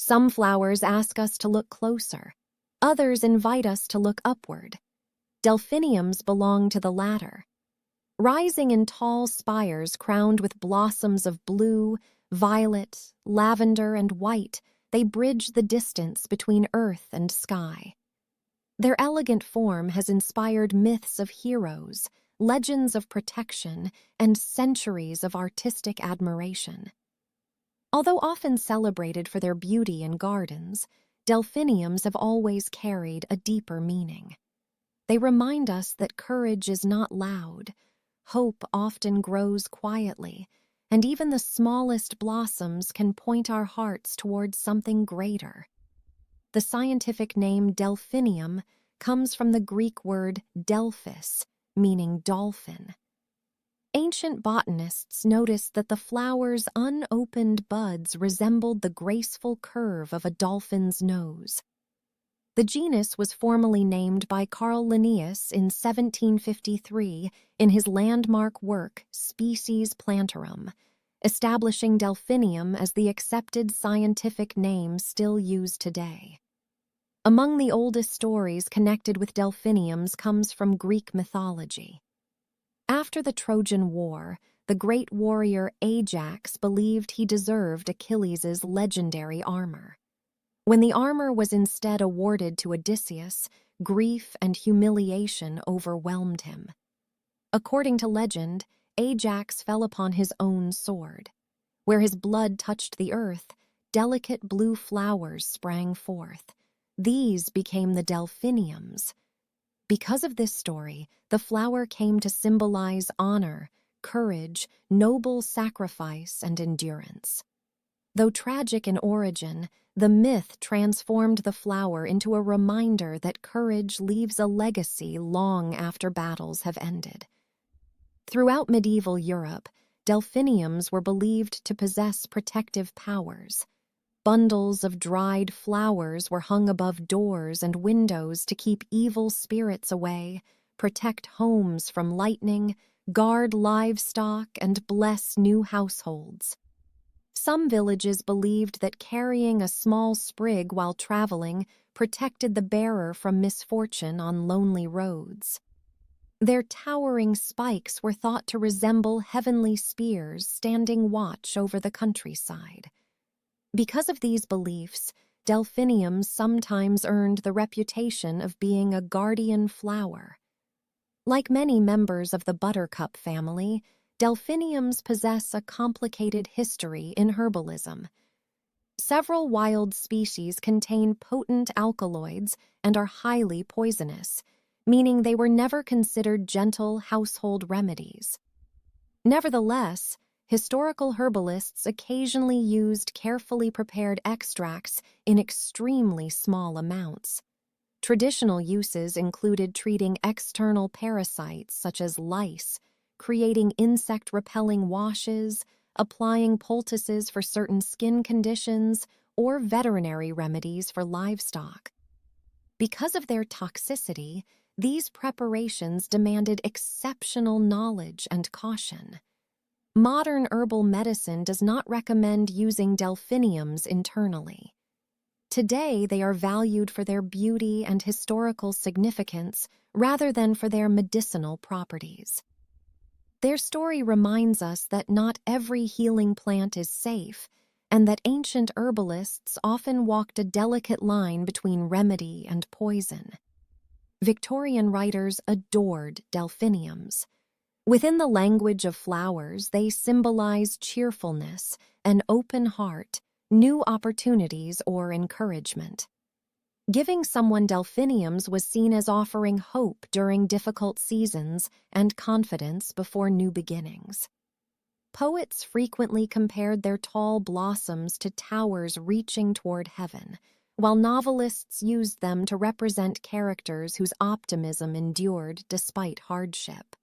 Some flowers ask us to look closer. Others invite us to look upward. Delphiniums belong to the latter. Rising in tall spires crowned with blossoms of blue, violet, lavender, and white, they bridge the distance between earth and sky. Their elegant form has inspired myths of heroes, legends of protection, and centuries of artistic admiration. Although often celebrated for their beauty in gardens, delphiniums have always carried a deeper meaning. They remind us that courage is not loud. Hope often grows quietly, and even the smallest blossoms can point our hearts towards something greater. The scientific name delphinium comes from the Greek word delphis, meaning dolphin. Ancient botanists noticed that the flower's unopened buds resembled the graceful curve of a dolphin's nose. The genus was formally named by Carl Linnaeus in 1753 in his landmark work Species Plantarum, establishing delphinium as the accepted scientific name still used today. Among the oldest stories connected with delphiniums comes from Greek mythology. After the Trojan War, the great warrior Ajax believed he deserved Achilles' legendary armor. When the armor was instead awarded to Odysseus, grief and humiliation overwhelmed him. According to legend, Ajax fell upon his own sword. Where his blood touched the earth, delicate blue flowers sprang forth. These became the delphiniums. Because of this story, the flower came to symbolize honor, courage, noble sacrifice, and endurance. Though tragic in origin, the myth transformed the flower into a reminder that courage leaves a legacy long after battles have ended. Throughout medieval Europe, delphiniums were believed to possess protective powers. Bundles of dried flowers were hung above doors and windows to keep evil spirits away, protect homes from lightning, guard livestock, and bless new households. Some villages believed that carrying a small sprig while traveling protected the bearer from misfortune on lonely roads. Their towering spikes were thought to resemble heavenly spears standing watch over the countryside. Because of these beliefs, delphiniums sometimes earned the reputation of being a guardian flower. Like many members of the buttercup family, delphiniums possess a complicated history in herbalism. Several wild species contain potent alkaloids and are highly poisonous, meaning they were never considered gentle household remedies. Nevertheless, historical herbalists occasionally used carefully prepared extracts in extremely small amounts. Traditional uses included treating external parasites such as lice, creating insect-repelling washes, applying poultices for certain skin conditions, or veterinary remedies for livestock. Because of their toxicity, these preparations demanded exceptional knowledge and caution. Modern herbal medicine does not recommend using delphiniums internally. Today, they are valued for their beauty and historical significance rather than for their medicinal properties. Their story reminds us that not every healing plant is safe, and that ancient herbalists often walked a delicate line between remedy and poison. Victorian writers adored delphiniums. Within the language of flowers, they symbolize cheerfulness, an open heart, new opportunities, or encouragement. Giving someone delphiniums was seen as offering hope during difficult seasons and confidence before new beginnings. Poets frequently compared their tall blossoms to towers reaching toward heaven, while novelists used them to represent characters whose optimism endured despite hardship.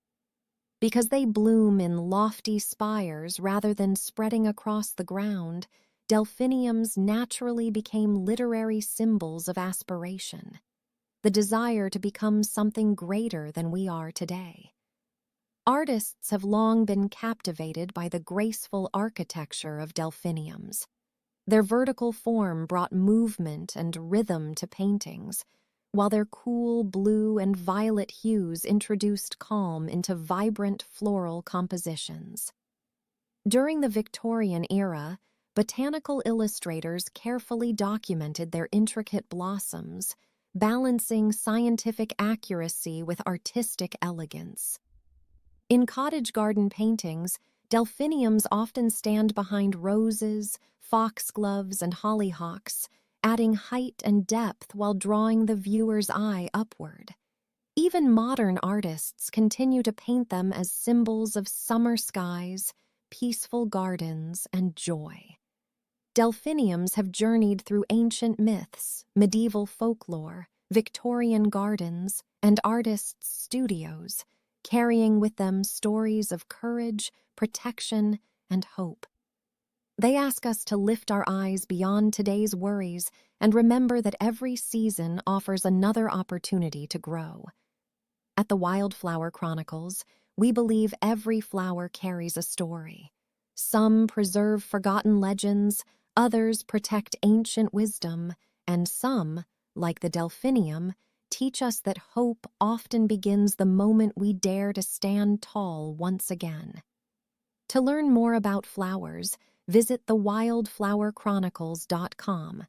Because they bloom in lofty spires rather than spreading across the ground, delphiniums naturally became literary symbols of aspiration, the desire to become something greater than we are today. Artists have long been captivated by the graceful architecture of delphiniums. Their vertical form brought movement and rhythm to paintings, while their cool blue and violet hues introduced calm into vibrant floral compositions. During the Victorian era, botanical illustrators carefully documented their intricate blossoms, balancing scientific accuracy with artistic elegance. In cottage garden paintings, delphiniums often stand behind roses, foxgloves, and hollyhocks, adding height and depth while drawing the viewer's eye upward. Even modern artists continue to paint them as symbols of summer skies, peaceful gardens, and joy. Delphiniums have journeyed through ancient myths, medieval folklore, Victorian gardens, and artists' studios, carrying with them stories of courage, protection, and hope. They ask us to lift our eyes beyond today's worries and remember that every season offers another opportunity to grow. At the Wildflower Chronicles, we believe every flower carries a story. Some preserve forgotten legends, others protect ancient wisdom, and some, like the delphinium, teach us that hope often begins the moment we dare to stand tall once again. To learn more about flowers, visit thewildflowerchronicles.com